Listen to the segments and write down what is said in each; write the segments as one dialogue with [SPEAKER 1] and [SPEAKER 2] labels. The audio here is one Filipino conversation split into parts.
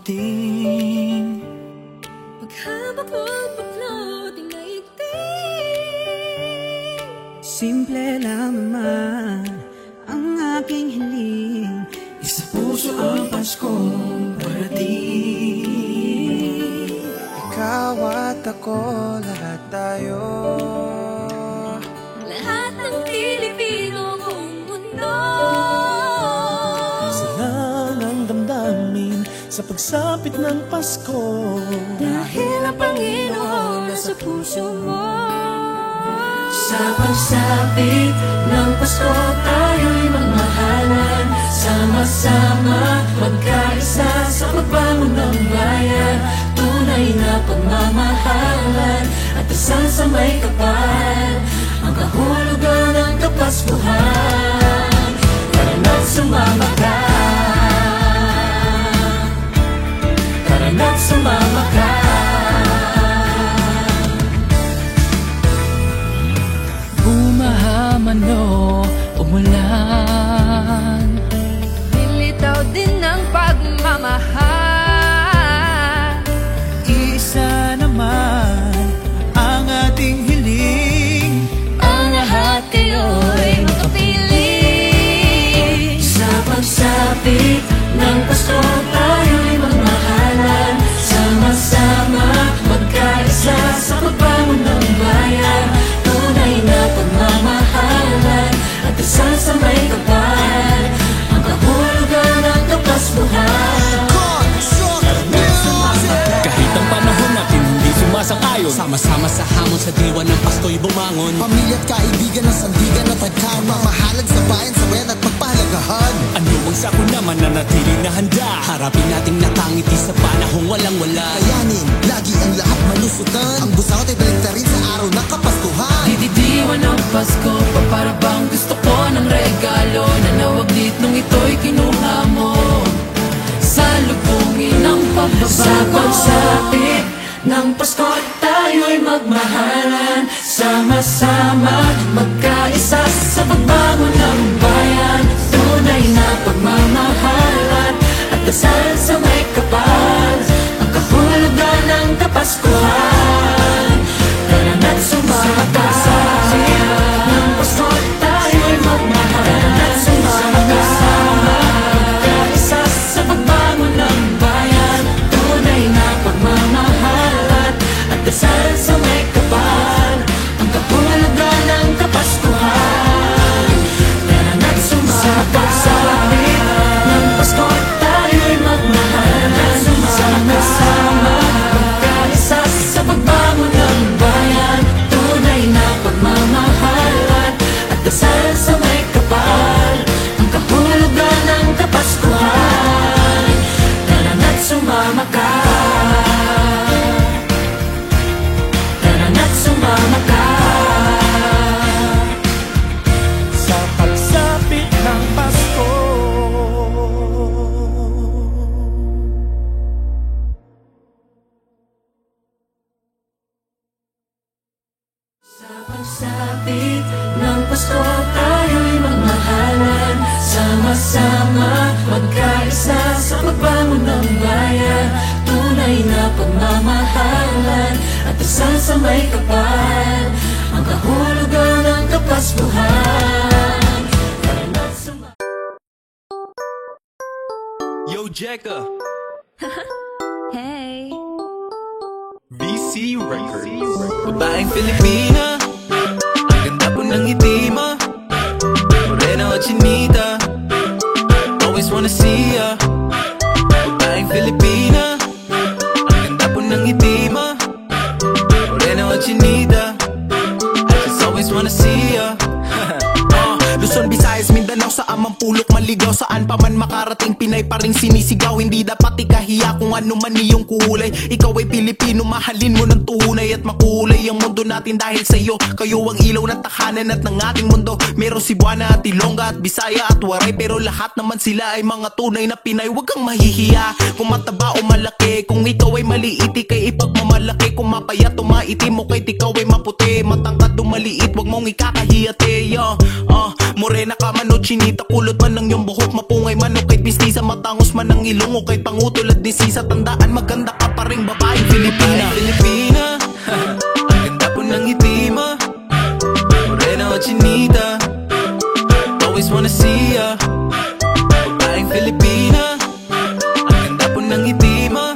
[SPEAKER 1] dumating.
[SPEAKER 2] Paghabak mong baklot ang daigdig,
[SPEAKER 1] Simple lang naman ang aking hiling, isa puso ang Paskong parating. Ikaw at ako, lahat tayo,
[SPEAKER 2] lahat ng Pilipino buong mundo.
[SPEAKER 1] isa lang ang damdamin sa pagsapit ng Pasko.
[SPEAKER 2] Dahil ang Panginoon nasa puso mo.
[SPEAKER 1] Sa pagsapit ng Pasko, tayo'y magmahalan, sama-sama magkaisa sa pagbangon ng bayan. Tunay na pagmamahalan at dasal sa may kapal, ang kahulugan ng Kapaskuhan. Tara na't sumama ka, tara na't sumama ka. Bumahaman o umulan,
[SPEAKER 2] Nilitaw din ng pagmamahal.
[SPEAKER 1] isa naman ang ating hiling,
[SPEAKER 2] Ang lahat kayo'y makapiling.
[SPEAKER 1] sa pagsapit ng Pasko, tayo'y magmahalan, sama-sama magkaisa sa pagbangon ng bayan. Tunay na pagmamahalan at dasal sa may kapal, ang kahulugan ng Kapaskuhan.
[SPEAKER 3] Kahit ang panahon natin hindi sumasang-ayon, sama-sama sa hamon sa diwa ng Pasko'y bumangon.
[SPEAKER 4] Pamilya at kaibigan ng sandigan at tagkan, mamahalag sa bayan, sabayan at pagpahalagahan.
[SPEAKER 3] Ano ang sako naman na natiling na handa, harapin nating nakangiti sa panahong walang-wala.
[SPEAKER 4] Kayanin, lagi ang lahat malusutan, ang busangot ay balik rin sa araw ng Kapaskuhan.
[SPEAKER 1] Didiwan ng Pasko, para bang gusto ko ng regalo na nawaglit nung ito'y kinuha mo. Salubungin ang pagbabago. Sa pagsapit ng Pasko, tayo'y magmahalan, sama-sama magkaisa sa pagbangon ng bayan. Tunay na pagmamahalan at dasal sa may kapal, ang kahulugan ng Kapaskuhan. Tara na't sumama ka, ng Pasko tayo'y magmahalan, at sumama ka, magkaisa sa pagbangon ng bayan. Tunay na pagmamahalan at dasal sa may kapal, ang kahulugan ng Kapaskuhan. Tara na't sumama ka, ng Pasko tayo'y magmahalan, at sama-sama magkaisa sa pagbangon ng bayan. Tunay na pagmamahalan at dasal sa may kapal, ang kahulugan ng Kapaskuhan. Tara na't sumama ka, tara na't sumama ka, sa pagsapit ng Pasko. Sa pagsapit ng Pasko, tayo'y magmahalan, sama-sama magkaisa sa pagbangon ng bayan. Tunay na pagmamahalan at dasal sa may kapal, ang kahulugan ng Kapaskuhan. Tara na't sumama.
[SPEAKER 3] Yo, Jekka,
[SPEAKER 2] Hey,
[SPEAKER 3] BC Records. Babaeng Pilipina, ang ganda po ng ngiti mo, morena o chinita, always wanna see ya. Babaeng Pilipina, ang ganda po ng ngiti mo, morena o chinita, I just always wanna see ya. Luzon, Visayas, Mindanao, sa amang pulok maligaw, saan pa man makarating, Pinay pa rin sinisigaw. Hindi dapat ikahiya kung ano man iyong kulay. Ikaw ay Pilipino, mahalin mo ng tunay at makulay ang mundo natin dahil sa'yo. Kayo ang ilaw ng tahanan at ng ating mundo. Meron Cebuana at Ilongga at Bisaya at Waray, pero lahat naman sila ay mga tunay na Pinay. Huwag kang mahihiya kung mataba o malaki, kung ikaw ay maliit, ikay ipagmamalaki. Kung mapayat o maitim, o kahit ikaw ay maputi, matangkad o maliit, huwag mong ikakahiyate. Morena ka man o chinita, kulot man ng iyong buhok, mapungay man o kahit mistisa, matangos man ang ilong o kahit pangutulad ni Sisa. Tandaan maganda ka pa rin babaeng Filipina. Filipina, ang ganda po ng ngiti mo, morena o chinita, always wanna see ya. Babaeng Filipina, ang ganda po ng ngiti mo,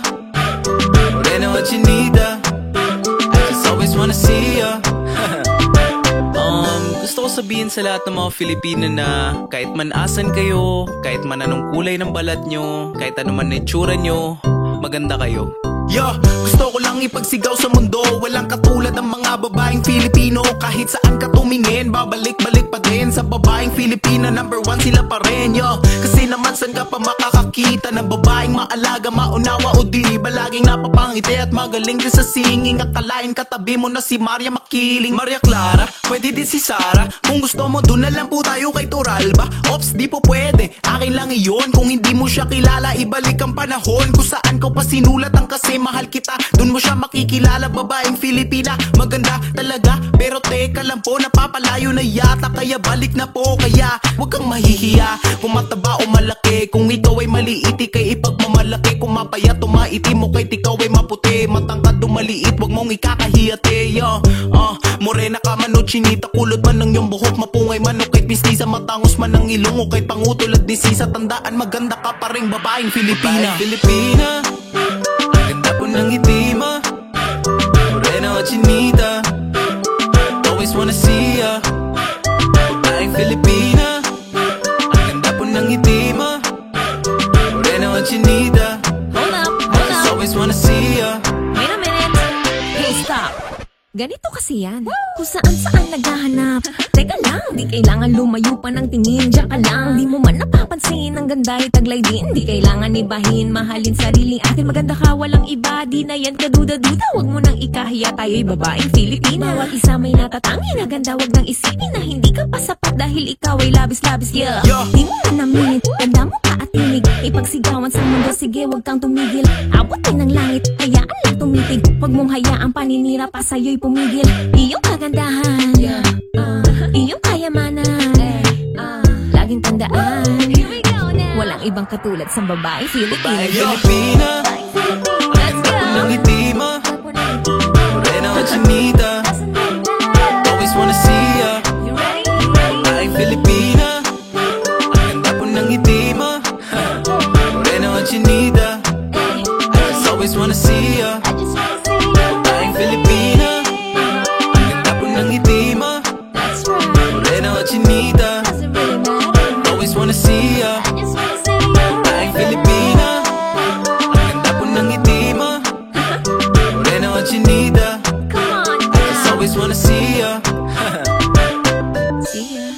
[SPEAKER 3] morena o chinita, I just always wanna see ya. Gusto ko sabihin sa lahat ng mga Filipino na kahit man asan kayo, kahit man anong kulay ng balat nyo, kahit ano man itsura nyo, maganda kayo. Gusto ko lang ipagsigaw sa mundo, walang katulad ng mga babaeng Filipino. Kahit saan ka tumingin, babalik-balik pa din sa babaeng Filipina. Number 1 sila pa rin, kasi naman saan ka pa makakakita ng babaeng maalaga, maunawa o di ba laging napapangiti at magaling din sa singing. Akalain katabi mo na si Maria Makiling, Maria Clara, pwede din si Sara. Kung gusto mo dun na lang po tayo kay Turalba. Ops, di po pwede, akin lang iyon. Kung hindi mo siya kilala, ibalik ang panahon kung saan ko pa sinulat ang kasi mahal kita, dun mo siya makikilala. Babaeng Filipina, maganda talaga, pero teka lang po, napapalayo na yata. Kaya balik na po, kaya huwag kang mahihiya. Kung mataba o malaki, kung ikaw ay maliit, ikay ipagmamalaki. Kung mapayat o maitim mo, kahit ikaw ay maputi, matangkad o maliit, huwag mong ikakahiyate. Morena ka man o chinita, kulot man ng iyong buhok, mapungay man o kahit mistisa, matangos man ang ilong o kahit pangutulad ni Sisa. Tandaan maganda ka pa rin babaeng Filipina. Filipina, ganda po ng ngiti mo, morena o chinita, always wanna see ya. Babaeng Filipina, ang ganda po ng ngiti mo, morena o chinita, I just always wanna see ya.
[SPEAKER 2] Wait a minute. Hey, stop. Ganito kasi yan. Kung saan naghahanap. Teka lang, di kailangan lumayo pa ng tingin. Diyan ka lang, di mo man napapansin. Ang ganda ay taglay din. Di kailangan ibahin, mahalin sariling atin. Maganda ka, walang iba. Di na yan kaduda-duda. Huwag mo nang ikahiya, tayo'y babaeng Filipina. Bawat isa may natatangi na ganda. Huwag nang isipin na hindi ka pa sapat dahil ikaw ay labis-labis. Di mo na namin, ganda mo pa at tinig. Ipagsigawan sa mundo, sige huwag kang tumigil. Abutin ng langit, hayaan lang tumitig. Huwag mong hayaang paninira pa sa'yo'y pumigil. Iyong kagandahan, iyong kayamanan, laging tandaan, walang ibang katulad sa babae Filipina.
[SPEAKER 3] Babaeng Filipina, ang ganda po ng ngiti mo, morena o chinita, always wanna see ya. Babaeng Filipina, ang ganda po ng ngiti mo, morena o chinita, I just always wanna see ya. Babaeng Filipina, ang ganda po ng ngiti mo, morena o chinita, always wanna see ya. Babaeng Filipina, ang ganda po ng ngiti mo, morena o chinita, I just always wanna see ya.
[SPEAKER 2] See ya.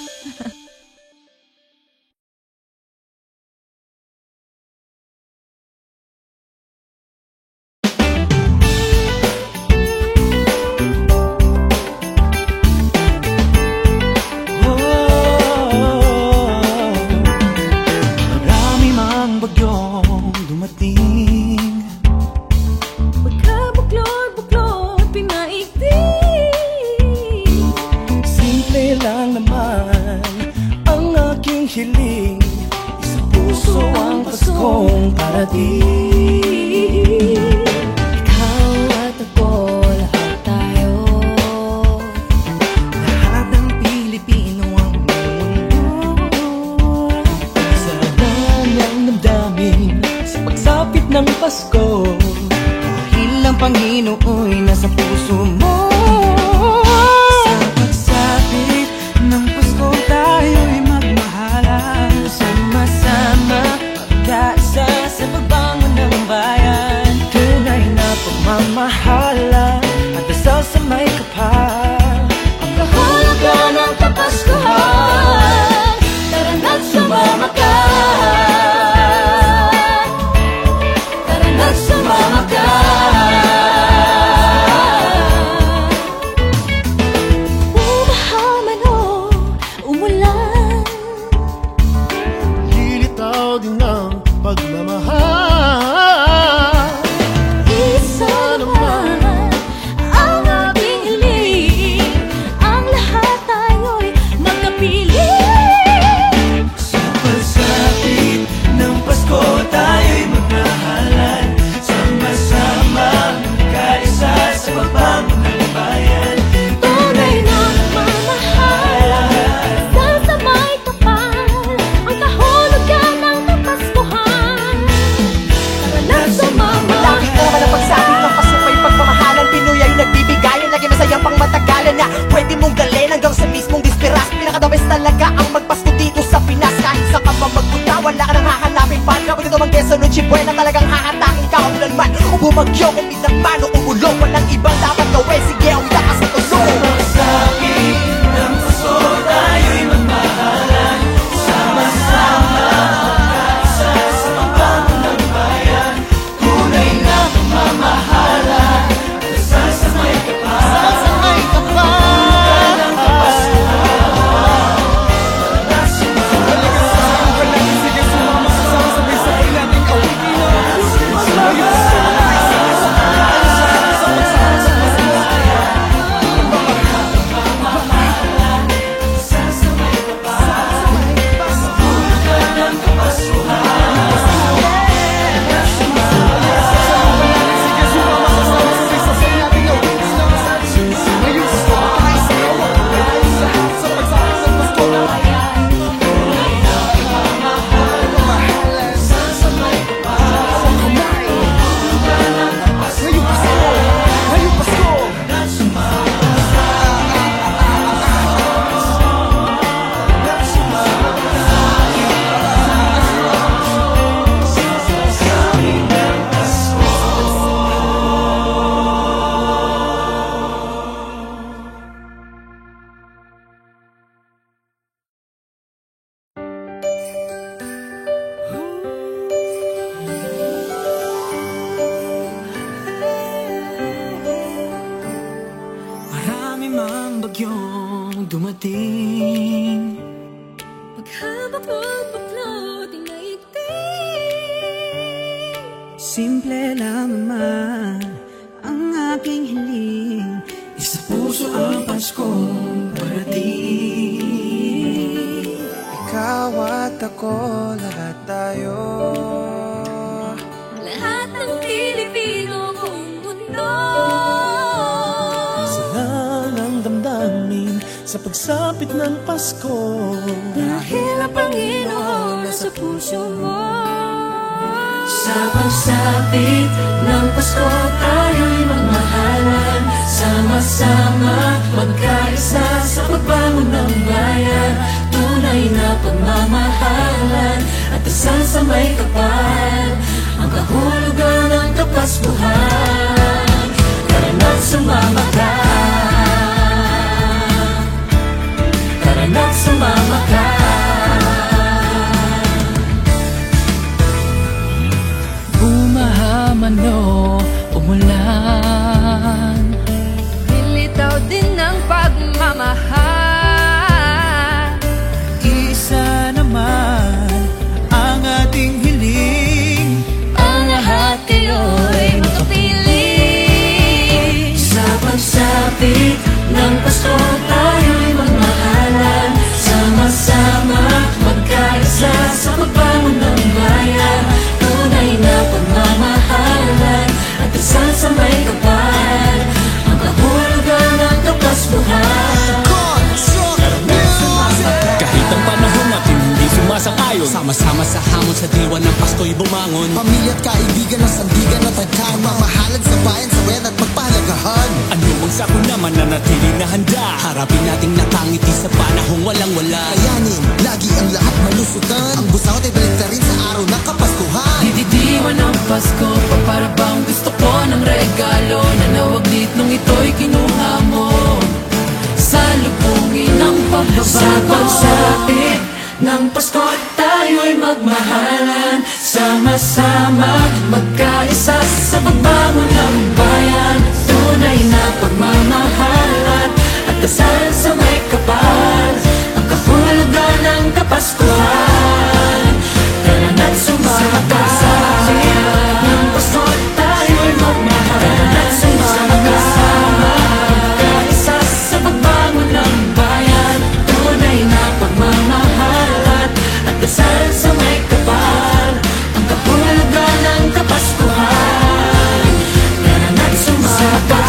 [SPEAKER 3] Marami mang bagyong dumating,
[SPEAKER 2] Pagkabuklod-buklod, pinaigting.
[SPEAKER 3] simple lang naman ang aking hiling, isang puso ang Paskong parating.
[SPEAKER 2] Ikaw at ako, lahat tayo.
[SPEAKER 3] Lahat ng Pilipino ang mundo, sa ng damdamin sa pagsapit ng Pasko, dahil ang Panginoo'y nasa puso mo. Sa pagsapit ng Pasko, tayo'y magmahalan, sama-sama magkaisa sa pagbangon ng bayan. Tunay na pagmamahalan at dasal sa may kapal,
[SPEAKER 2] Ang kahulugan ng Kapaskuhan, tara na't sumama ka. Tara na't sumama ka. Umaha man o umulan,
[SPEAKER 4] Lilitaw din ang pagmamahal.
[SPEAKER 2] isa naman ang ating hiling.
[SPEAKER 3] bagyong dumating.
[SPEAKER 2] Paghabak ng baklot, tinaiting.
[SPEAKER 3] Simple lang naman ang aking hiling, isa puso ang Paskong parating. Ikaw at ako, lahat tayo,
[SPEAKER 2] Lahat ng Pilipino kung mundo.
[SPEAKER 3] salang ang damdamin sa pagsapit ng Pasko.
[SPEAKER 2] Dahil ang Panginoon nasa puso mo.
[SPEAKER 1] Sa pagsapit ng Pasko tayo'y magmahalan, sama-sama magkaisa sa pagbangon ng bayan. Tunay na pagmamahalan at dasal sa may kapal, ang kahulugan ng Kapaskuhan. Tara na't sumama ka, tara na't sumama ka. Bumahaman o umulan,
[SPEAKER 2] Nilitaw din ng pagmamahal.
[SPEAKER 3] Isa naman ang ating hiling,
[SPEAKER 2] Ang lahat kayo'y makapiling.
[SPEAKER 1] sa pagsapit ng Pasko tayo'y magmahalan, sama-sama magkaisa sa pagbangon ng bayan. Tunay na pagmamahalan at dasal sa may kapal, ang kahulugan ng Kapaskuhan.
[SPEAKER 5] Kahit ang panahon natin hindi sumasang-ayon, sama-sama sa hamon sa diwa ng Pasko'y bumangon.
[SPEAKER 4] Pamilya at kaibigan ng sandigan at tagkama, mahalad sa bayan, sabayan at magpahalagahan.
[SPEAKER 5] Ano ang sako naman na natili na handa, harapin nating nakangiti sa panahong walang-wala.
[SPEAKER 4] Kayanin, lagi ang lahat malusutan, ang busawat ay balik na rin sa araw ng Kapaskuhan.
[SPEAKER 1] Dididiwan ng Pasko, para bang gusto ko ng regalo na nawaglit nung ito'y kinuha mo. Salubungin ang pagbabago, sa pagsapit ng Pasko tayo'y magmahalan, sama-sama magkaisa sa pagbangon ng bayan. Tunay na pagmamahalan at dasal sa may kapal, ang kahulugan ng Kapaskuhan. Tara na't sumama ka, ng Pasko tayo'y magmahalan, tara na't sumama ka, magkaisa sa pagbangon ng bayan. Tunay na pagmamahalan at dasal sa may kapal, ang kahulugan ng Kapaskuhan. Tara na't sumama ka,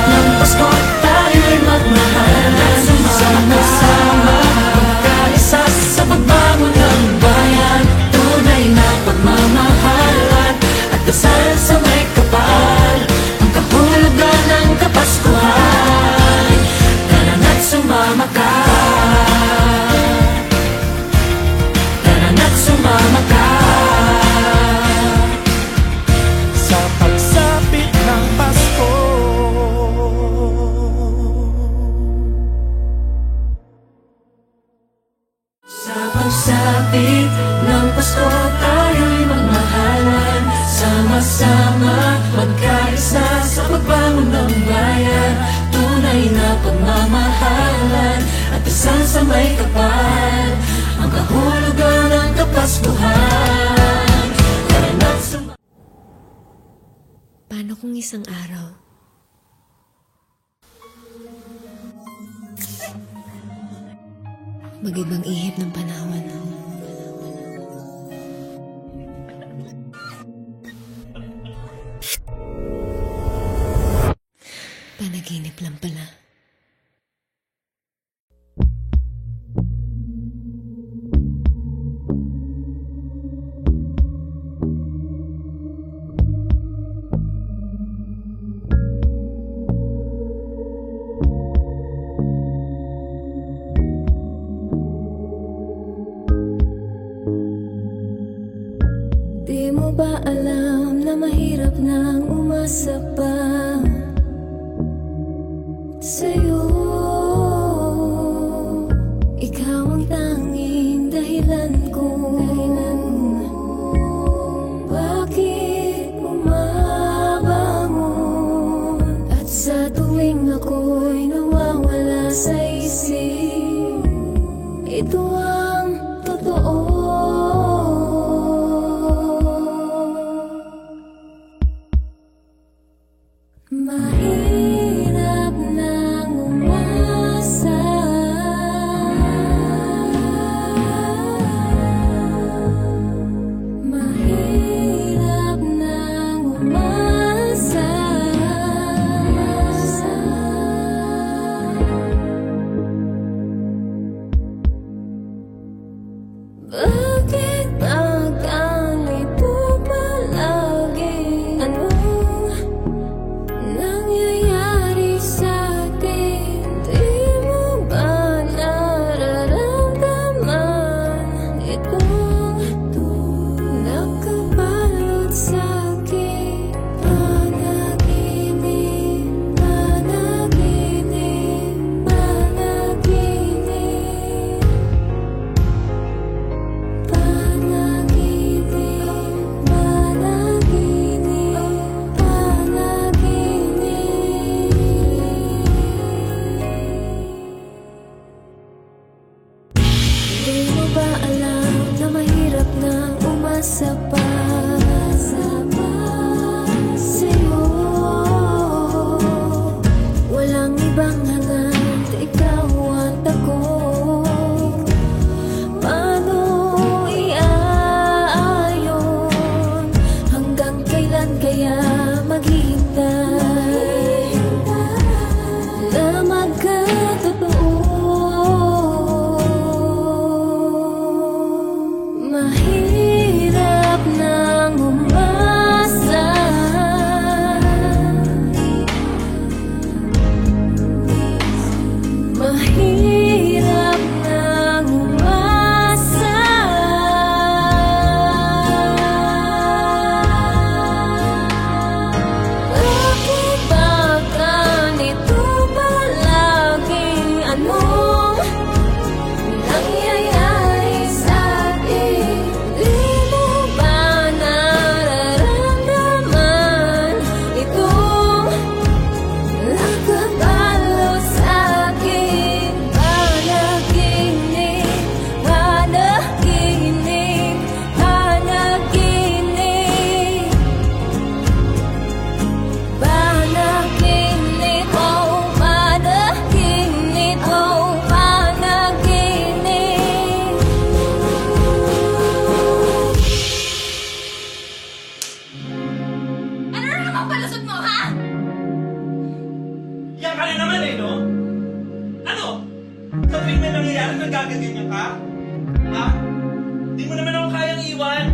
[SPEAKER 1] ng Pasko tayo'y magmahalan, sama-sama magkaisa sa pagbangon ng bayan. Tunay na pagmamahalan at dasal sa may kapal, ang kahulugan ng Kapaskuhan. Tara na't sumama ka, tara na't sumama ka.
[SPEAKER 3] Sa pagsapit ng Pasko,
[SPEAKER 1] Sa pagsapit ng Pasko tayo'y magmahalan, sama-sama magkaisa sa pagbangon ng bayan. Tunay na pagmamahalan at dasal sa may kapal, ang kahulugan ng Kapaskuhan. Tara na't
[SPEAKER 2] Paano kung isang araw mag-ibang ihip ng panahon? Panaginip lang pala.
[SPEAKER 6] Di mo ba alam na mahirap nang umasa pa sa'yo? Ikaw ang tanging dahilan ko. Bakit umabangon at sa tuwing ako'y nawa Mahirap nang umasa. Mahirap nang umasa. Bakit ba ganito palagi? Anong nangyayari sa'tin? Di mo ba nararamdaman itong nakabalot sa'kin? Panaginip, panaginip, panaginip. Panaginip, panaginip, panaginip. Di mo ba alam na mahirap nang umasa pa sa'yo? Walang ibang hangad, ikaw at ako. Paano iaayon? Hanggang kailan kaya maghihintay na magkatotoo? Mahirap nang umasa. Mahirap nang umasa. Bakit ba ganito palagi? Anong nangyayari sa'tin? Di mo ba nararamdaman itong nakabalot sa'kin? Panaginip, panaginip, panaginip. Panaginip, oh panaginip, oh panaginip. Ano na naman palusot mo, ha?
[SPEAKER 7] Yan ka na naman eh, no? Ano? Sa tuwing may nangyayari, nagkaganyan ka? Ha? Di mo naman ako kayang iwan.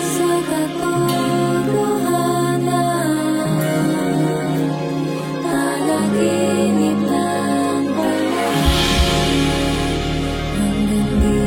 [SPEAKER 6] Sa katotohanan, panaginip lang pala. Hanggang di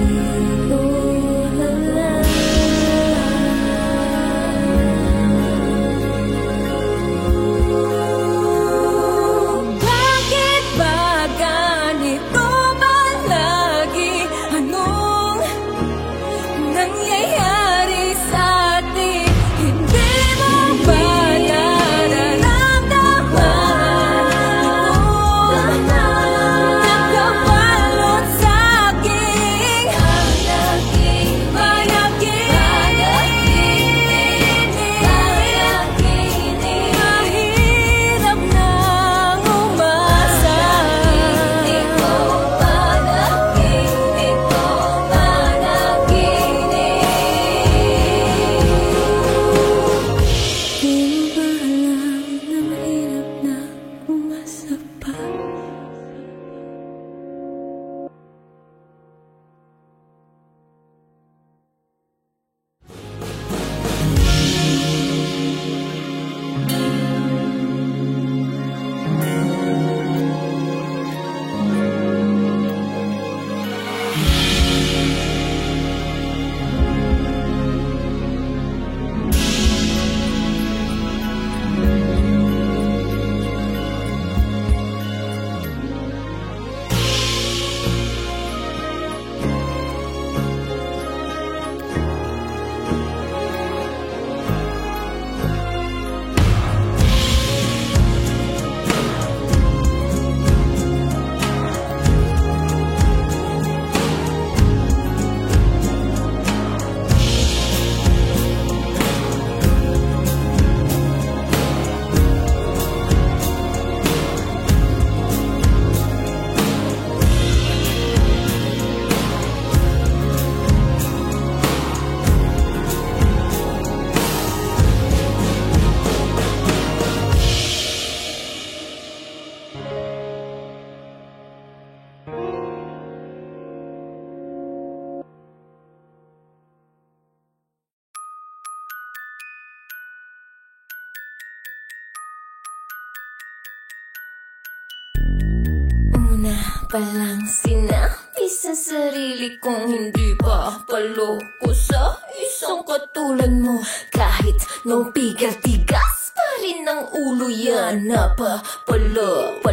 [SPEAKER 6] pa lang sinabi sa sarili kong hindi pa paloko sa isang katulad mo. Kahit nung tigas pa rin ang ulo yan, pala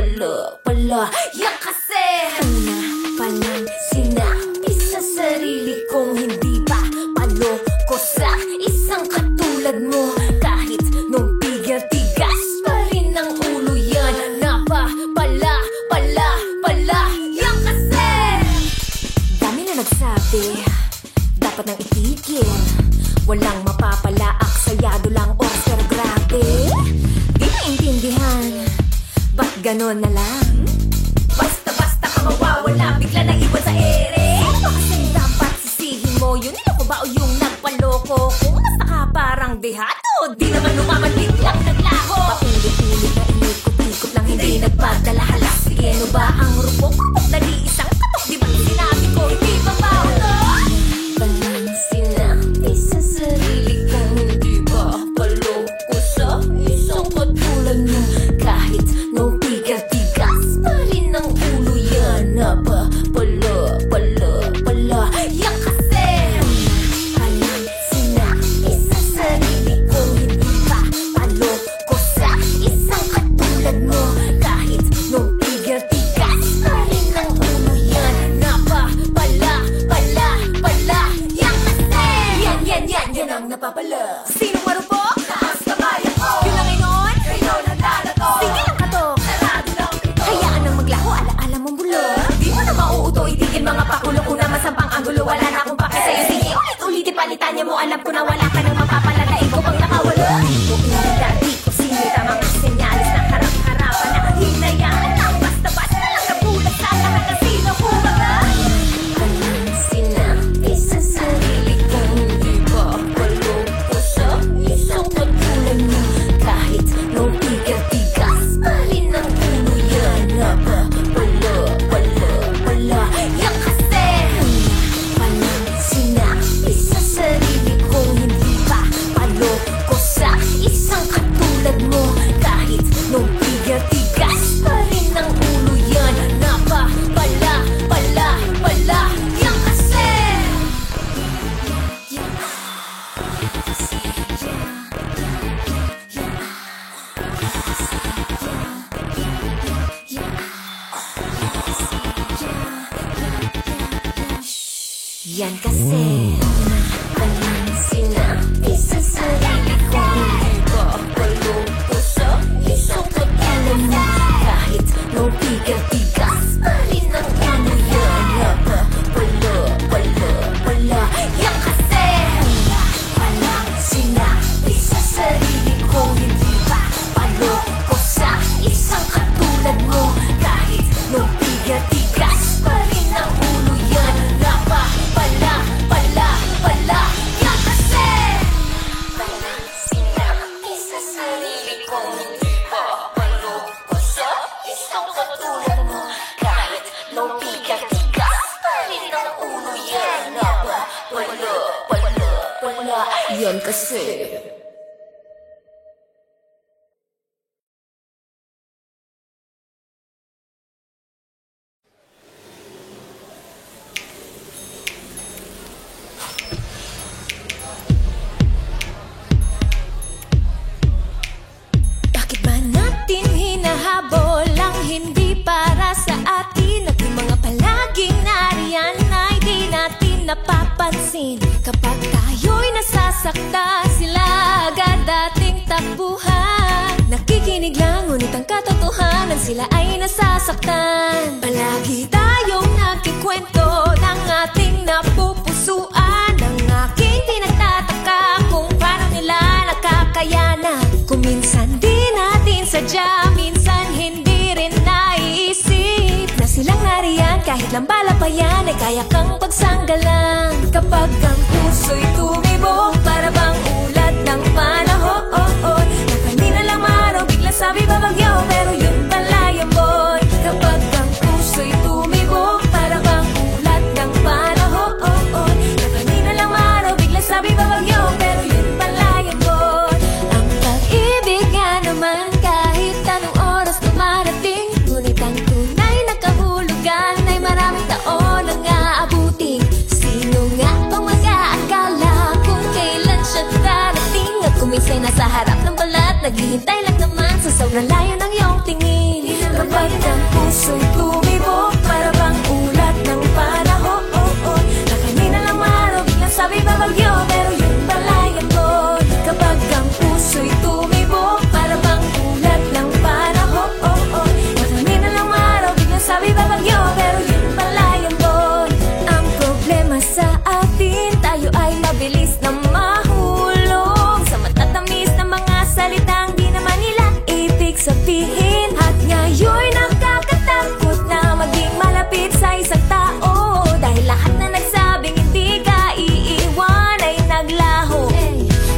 [SPEAKER 6] yan kasi una pa lang sinabi sa sarili kong hindi pa paloko sa isang katulad mo. Kahit nung tigas pa rin ang ulo yan, pala yan kasi. Dami na nagsabi, dapat nang itigil. Walang mapapalaak, sayado lang oras pero grabe. Di naintindihan, ba't ganon na lang? Basta-basta ka mawawala, bigla na iwan sa ere. Ano ba kasing dapat sisihin mo? Yun niloko ba o yung nagpaloko? Kung basta ka parang dehado, di naman lumaman, biglang naglaho. Paulit-ulit na inikot-ikot lang, hindi nagpadala halas. Sige, ano ba ang rupok-rupok? Dali isang katok, di ba sinabi ko? Hindi ba paulo? Palang sinabi sa sarili kong hindi ba paloko sa isang katulad mo. Kahit nung tigas pa rin ang ulo yan, pala yan kasi. Palang sinabi sa sarili kong hindi ba paloko sa isang katulad mo. Kahit nung tigas pa rin ang ulo yan, pala yan kasi. Yan ang napapala. Sinong marupok? Taas kamay ako. Yun lang ngayon? Kayo nagdadato. Sige lang kato. Sarado lang ito. Hayaan nang maglaho, alaala mong bulok. Di mo na mauuto, itigil mga pakulo. Kung naman sampang anggulo, wala na akong pake sa'yo. Sige, ulit-ulit, palitan niya mo. Alam ko na wala ka nang mapapalala. Ikaw bang nakawala? Di ko sinita mga senyalis na harap-harapan na hinayaan lang. Basta-basta lang nabulag sa lahat na sino kumbaga. Palang sinabi sa sarili kong hindi ba paloko sa isang katulad mo. Kahit nung tigas pa rin ang ulo yan, pala yan kasi. Palang sinabi sa sarili kong hindi ba paloko sa isang katulad mo. Kahit nung tigas pa rin ang ulo yan, pala yan kasi. Yan kasi. Palang sinabi sa sarili kong hindi ba paloko sa isang katulad mo. Kahit nung tigas pa rin ang ulo yan, pala yan kasi. Palang sinabi sa sarili kong hindi ba paloko sa isang katulad mo. Kahit nung tigas pa rin ang ulo yan, pala yan kasi. Palang sinabi sa sarili kong hindi ba paloko sa isang katulad mo. Kahit nung tigas pa rin ang ulo yan, pala yan kasi. Bakit ba natin hinahabol ang hindi para sa atin? At yung mga palaging nariyan ay di natin napapansin. Kapag tayo'y nasasakta, sila agad dating takbuhan. Nakikinig lang, ngunit ang katotohanan, sila ay nasasaktan. Palagi tayong nagkikwento ng ating napupusuan. Ang aking pinagtataka kung paano nila nakakayanan. Kung minsan di natin sadya, minsan hindi rin naiisip na silang nariyan kahit lambala pa yan ay kaya kang pagsanggalang. Kapag ang puso'y tumibok, para bang ulat ng panahon. Na kanina lang araw, bigla sabi babagyo, pero yun pala yung boy. Kapag ang puso'y tumibok, para bang ulat ng panahon. Na kanina lang araw, bigla sabi babagyo, pero yun pala yung boy. Ang pag-ibig nga naman kahit anong oras dumarating, ngunit ang tunay na kahulugan Naghihintay lang naman sa sobrang layo ng iyong tingin. Kapag ang puso'y tumibok, para bang ulat ng panahon. Na kanina lang maraw, biglang sabi babagyo, pero yun pala yambon. Kapag ang puso'y tumibok, para bang ulat ng panahon. Na kanina lang maraw, biglang sabi babagyo, pero yun pala yambon. Ang problema sa atin, tayo ay mabilis na mahulog sa matatamis na mga salitang di naman nila ibig sabihin. At ngayon nakakatakot na maging malapit sa isang tao, dahil lahat na nagsabing hindi ka iiwan ay naglaho.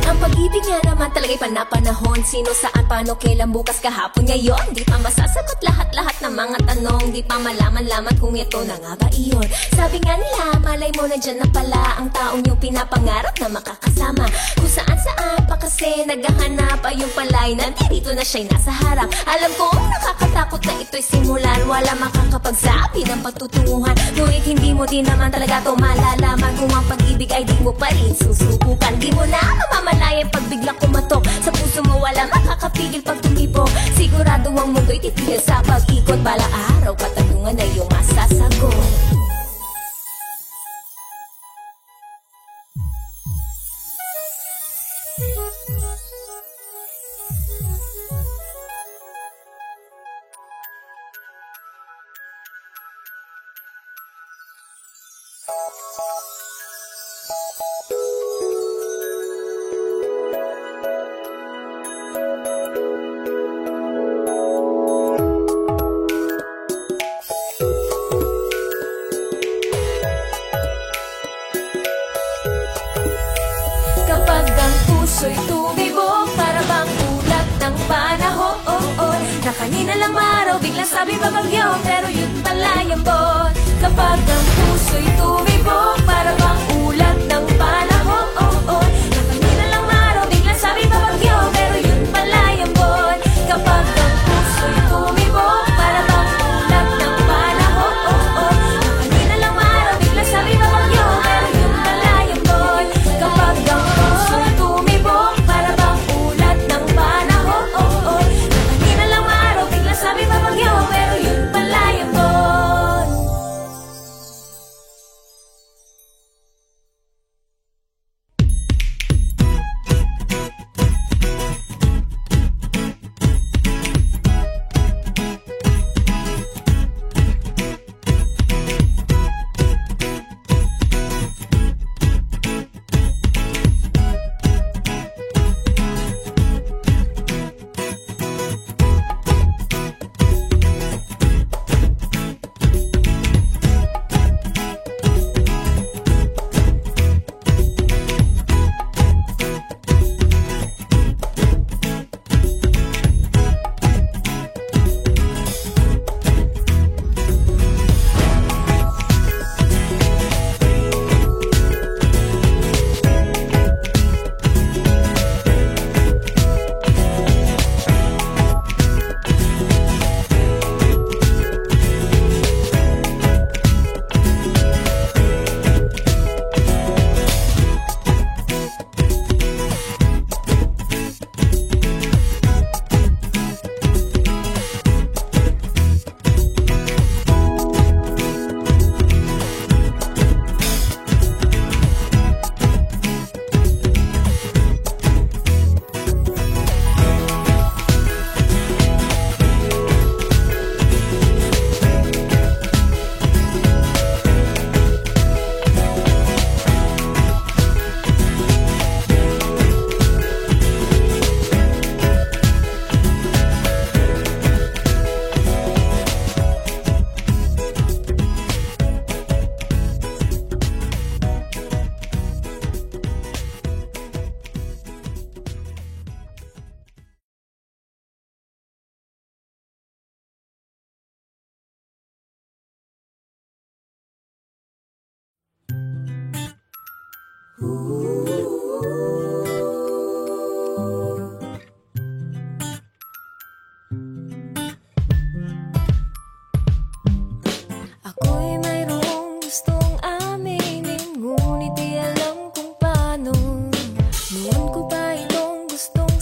[SPEAKER 6] Ang pag-ibig niya naman talaga'y panapanahon. Sino, saan, paano, kailan, bukas, kahapon, ngayon. Di pa masasagot lahat-lahat ng mga tanong. Di pa malaman-laman kung ito na nga ba iyon. Sabi nga nila, malay mo nandyan na pala ang taong yung pinapangarap na makakasama. Kung saan-saan pa kasi naghahanap, ay yung pala'y nandito na siya'y nasa harap. Alam kong nakakatakot na ito'y simulan, wala makakapagsabi ng patutunguhan. Ngunit hindi mo din naman talaga to malalaman kung ang pag-ibig ay di mo pa rin susubukan. Di mo na mamamalayan pag biglang kumatok sa puso mo, wala makakapigil pag tumibo. Sigurado ang mundo'y titigil sa pag-ikot. Balang araw katanungan na iyong masasagot. Kapag ang puso'y tumibok, para bang ulat ng panahon. Na kanina lang maraw, biglang sabi babagyo, pero yun pala yambon. Kapag ang puso'y tumibok, para bang ulat ng panahon. Na kanina lang maraw, biglang sabi babagyo, pero yun pala yambon. Kapag ang puso'y tumibok, para bang ulat ng panahon. Na kanina lang maraw, biglang sabi babagyo, pero yun pala yambon. Kapag ang puso'y tumibok, para bang ulat ng panahon. Na kanina lang maraw, biglang sabi babagyo, pero yun pala yambon.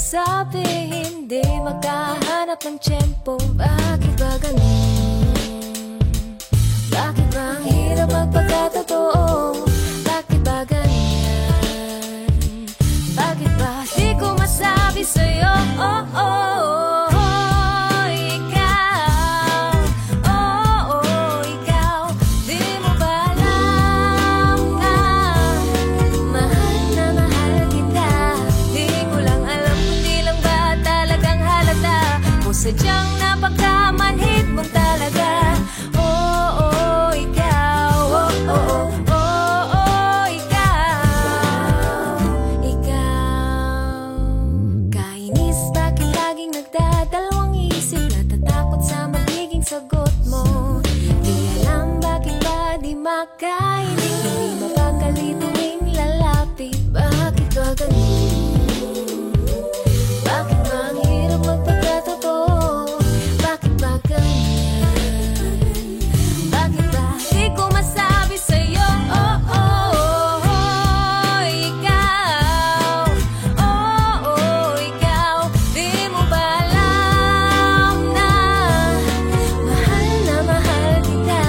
[SPEAKER 6] Sabi hindi maghahanap ng tiyempo. Bakit ba ganun? Bakit ba ang hirap magpagkatotoo? Bakit ba ganyan? Bakit ba di ko masabi sa'yo? Oh, oh, oh. Sadyang napagkamanhid mong talaga. Oh, oh, ikaw. Oh, oh, oh, oh, oh, ikaw. Ikaw. Kainis, bakit laging nagdadalawang isip? Natatakot sa magiging sagot mo. Di alam bakit ba di makainip? Hindi mapakali tuwing lalapit. Bakit ba ganun? Bakit ba ang hirap magpagkatotoo? Bakit ba ganyan? Bakit ba di ko masabi sa'yo? Oh, oh, oh, oh, ikaw. Oh, oh, ikaw. Di mo ba alam na mahal kita?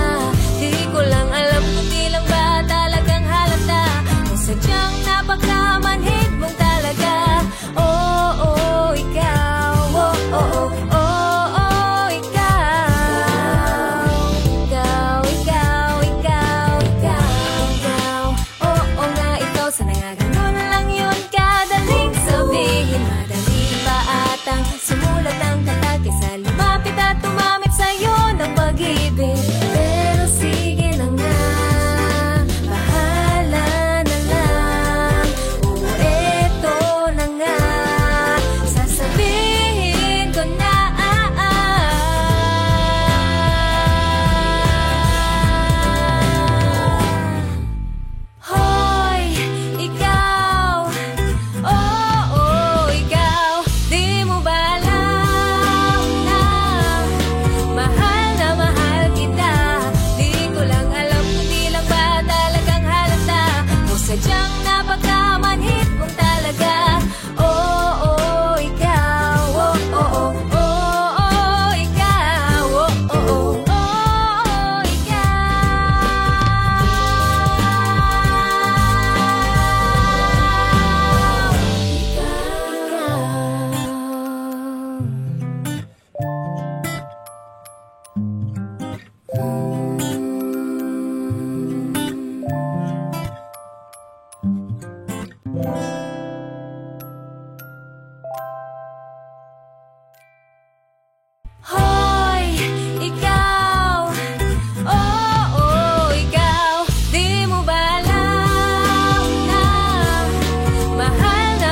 [SPEAKER 6] Di ko lang alam kung di lang ba talagang halata. Kung sadyang napagkamanhid mong talaga. Oh, oh, ikaw. Oh, oh, oh, oh. Sumulat ng kanta kaysa lumapit at tumamit sa'yo ng pag-ibig. Pero sige na nga, bahala na lang. O eto na nga, sasabihin ko na. Hoy, ikaw. Oh, oh, ikaw. Di mo ba alam na mahal kita? Di ko lang alam kung di lang ba talagang halata. O sadyang napagkamanhid mong talaga. Oh, oh, ikaw. Oh, oh, oh, oh, oh, ikaw. Oh, oh, oh, oh, Hoy, ikaw. Oh, oh, ikaw. Di mo ba alam na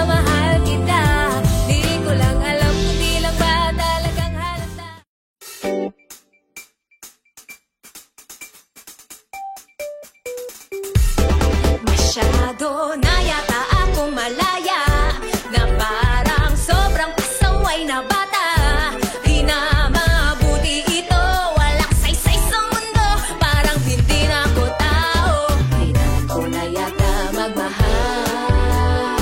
[SPEAKER 6] mahal kita? Di ko lang alam kung di lang ba talagang halata. Masyado na yata akong malaya, na parang sobrang pasaway na bata. Di na mabuti ito, walang saysay sa mundo, parang hindi na ako tao. Kailangan ko na yata magmahal,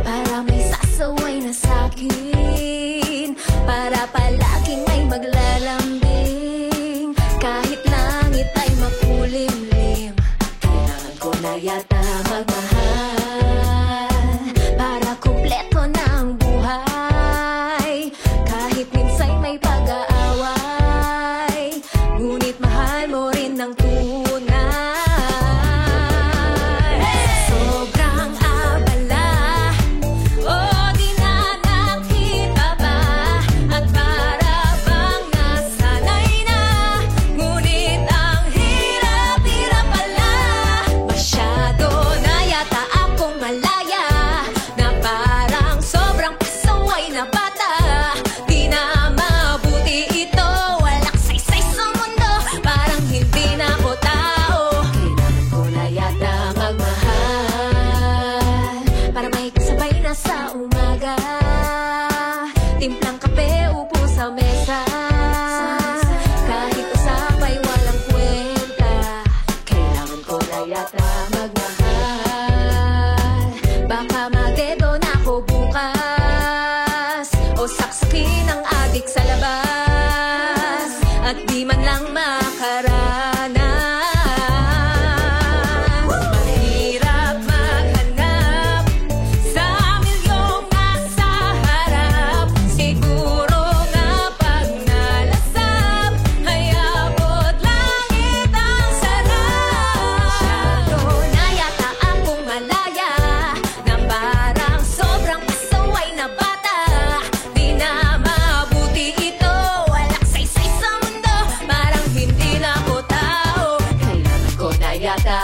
[SPEAKER 6] para may sasaway na sa'kin, para palaging may maglalambing, kahit langit ay makulimlim. Kailangan ko na yata magmahal, para kumpleto na ang buhay, kahit minsan may pag-aaway, ngunit mahal mo rin ng tunay. Sobrang abala, oh di na nakita ba, at para bang nasanay na, ngunit ang hirap-hirap pala. Masyado na yata akong malaya, na parang sobrang pasaway na bata. Di na mabuti ito, walang saysay sa mundo, parang hindi na ako tao. Kailangan ko na yata magmahal, para may kasabay na sa umaga, timplang kape, upo sa mesa, kahit usapay walang kwenta. Kailangan ko na yata magmahal, baka madedo na ako bukas, o saksak pansin ang adik sa labas at di man lang makaranas. Mahirap maghanap sa milyong nasa harap. Siguro nga pag nalasap ay abot langit ang sarap. Masyado na yata akong malaya na parang sobrang pasaway na bata. Di na mabuti ito, walang saysay sa mundo, parang hindi na ako tao. Kailangan ko na yata,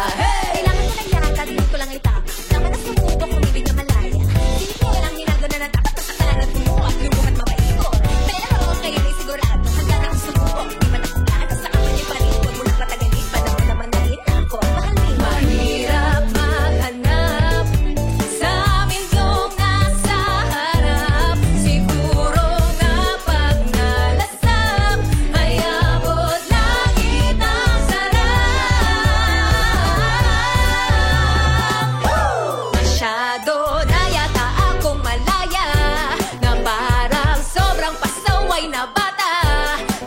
[SPEAKER 6] kailangan ko na yata, di ko lang itapa. Naman na sumubok, kumibig na malaya. Hindi ko lang hinagano na dapat kasakalan at bumuhat, lumuhat mapaikot. Pero kayo ay sigurado, handa na ako sumubok. Di man ako plano sa kapatid pa rin. Huwag mo na patagalin, panahon naman na rin ako. Mahal din. Mahirap maghanap sa milyong nasa harap. Siguro nga pag nalasap ay abot langit ang sarap. Masyado na yata akong malaya na parang sobrang pasaway na bata.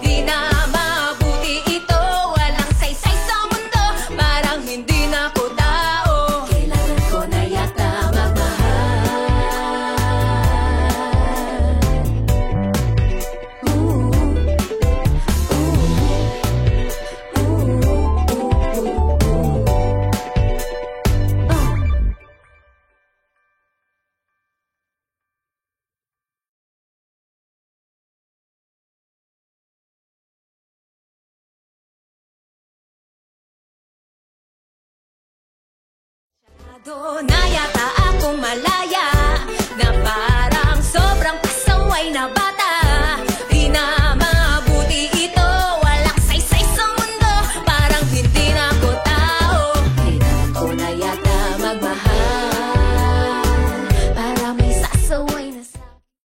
[SPEAKER 6] Di na mabuti ito, walang saysay sa mundo, parang hindi na ako tao. Kailangan ko na yata magmahal. Masyado na yata akong malaya na parang sobrang pasaway na bata.